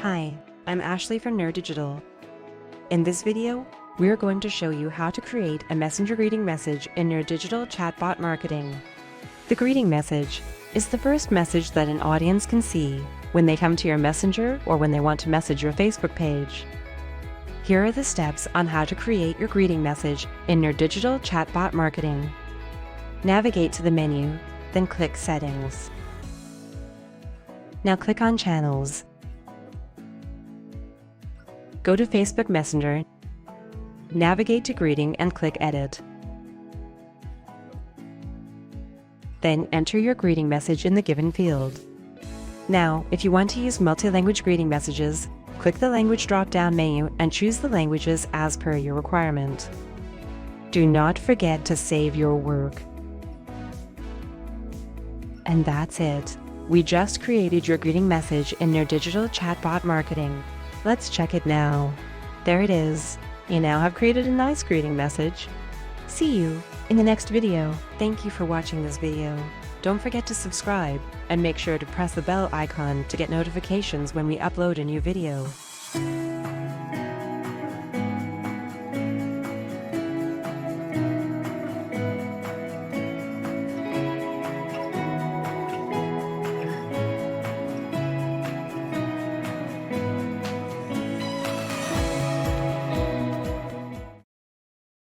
Hi, I'm Ashley from nerDigital. In this video, we are going to show you how to create a messenger greeting message in nerDigital Chatbot Marketing. The greeting message is the first message that an audience can see when they come to your messenger or when they want to message your Facebook page. Here are the steps on how to create your greeting message in nerDigital Chatbot Marketing. Navigate to the menu, then click Settings. Now click on Channels. Go to Facebook Messenger, navigate to Greeting and click Edit. Then enter your greeting message in the given field. Now, if you want to use multi-language greeting messages, click the Language drop-down menu and choose the languages as per your requirement. Do not forget to save your work. And that's it. We just created your greeting message in nerDigital Chatbot Marketing. Let's check it now. There it is. You now have created a nice greeting message. See you in the next video. Thank you for watching this video. Don't forget to subscribe and make sure to press the bell icon to get notifications when we upload a new video.